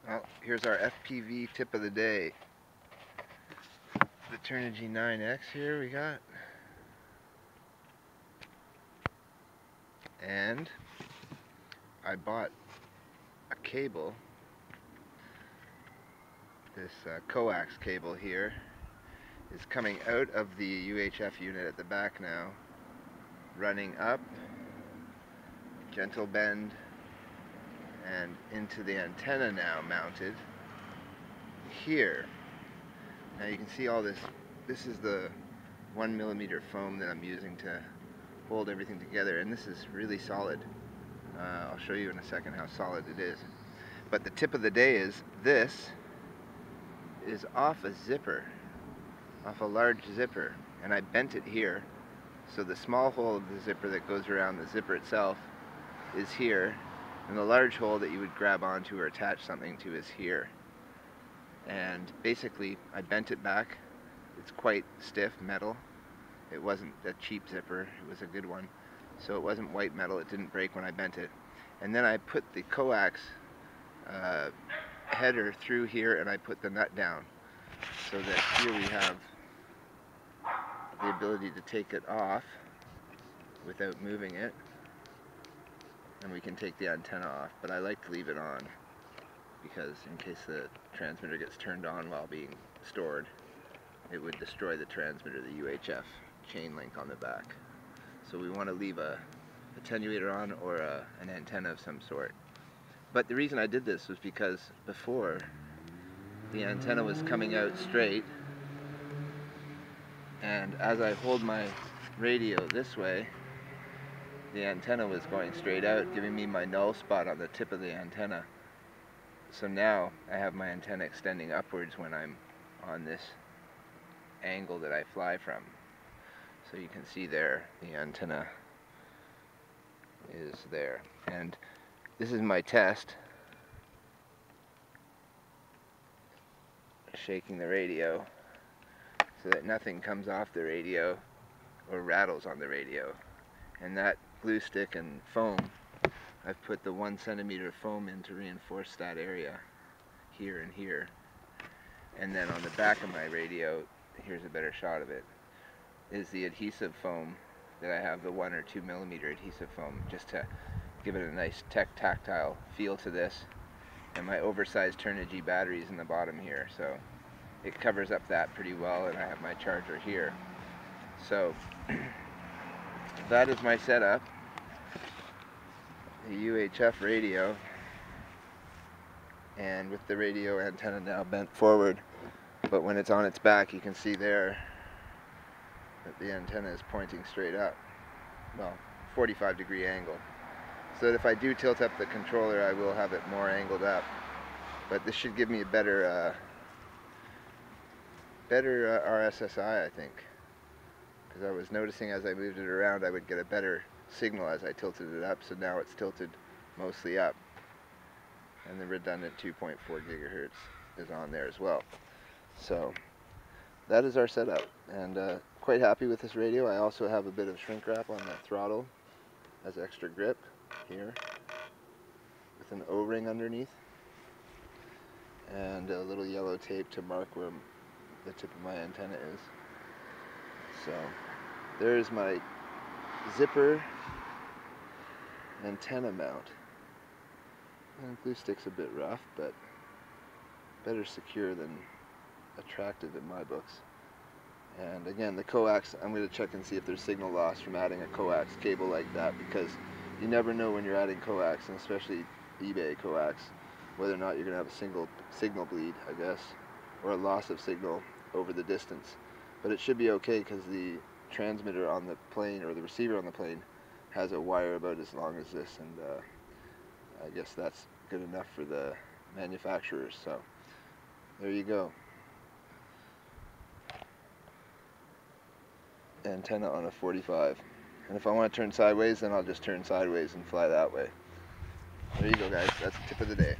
Well, here's our FPV tip of the day. The Turnigy 9X here we got. And I bought a cable. This coax cable here is coming out of the UHF unit at the back now, running up, gentle bend, and into the antenna now mounted here. Now you can see all this. This is the 1mm foam that I'm using to hold everything together, and this is really solid. I'll show you in a second how solid it is. But the tip of the day is this is off a zipper, off a large zipper, and I bent it here. So the small hole of the zipper that goes around the zipper itself is here, and the large hole that you would grab onto or attach something to is here. And basically I bent it back. It's quite stiff metal. It wasn't a cheap zipper, it was a good one. So it wasn't white metal, it didn't break when I bent it. And then I put the coax header through here, and I put the nut down so that here we have the ability to take it off without moving it, and we can take the antenna off, but I like to leave it on because in case the transmitter gets turned on while being stored, it would destroy the transmitter, the UHF chainlink on the back. So we want to leave a attenuator on or an antenna of some sort. But the reason I did this was because before the antenna was coming out straight, and as I hold my radio this way, the antenna was going straight out, giving me my null spot on the tip of the antenna. So now I have my antenna extending upwards when I'm on this angle that I fly from. So you can see there, the antenna is there. And this is my test. Shaking the radio so that nothing comes off the radio or rattles on the radio. And that glue stick and foam, I've put the 1 centimeter foam in to reinforce that area here and here. And then on the back of my radio, here's a better shot of it, is the adhesive foam that I have, the 1 or 2 millimeter adhesive foam, just to give it a nice tactile feel to this. And my oversized Turnigy batteries in the bottom here, so it covers up that pretty well, and I have my charger here. So that is my setup, the UHF radio, and with the radio antenna now bent forward, but when it's on its back you can see there that the antenna is pointing straight up, well, 45-degree angle, so that if I do tilt up the controller I will have it more angled up. But this should give me a better rssi, I think, because I was noticing as I moved it around I would get a better signal as I tilted it up. So now it's tilted mostly up, and the redundant 2.4 gigahertz is on there as well. So that is our setup, and quite happy with this radio. I also have a bit of shrink wrap on the throttle as extra grip here with an O-ring underneath, and a little yellow tape to mark where the tip of my antenna is. So there's my zipper antenna mount. And glue stick's a bit rough, but better secure than attractive in my books. And again, the coax, I'm going to check and see if there's signal loss from adding a coax cable like that, because you never know when you're adding coax, and especially eBay coax, whether or not you're going to have a single signal bleed, I guess, or a loss of signal over the distance. But it should be okay because the transmitter on the plane, or the receiver on the plane, has a wire about as long as this, and I guess that's good enough for the manufacturers. So there you go. Antenna on a 45. And if I want to turn sideways, then I'll just turn sideways and fly that way. There you go, guys. That's the tip of the day.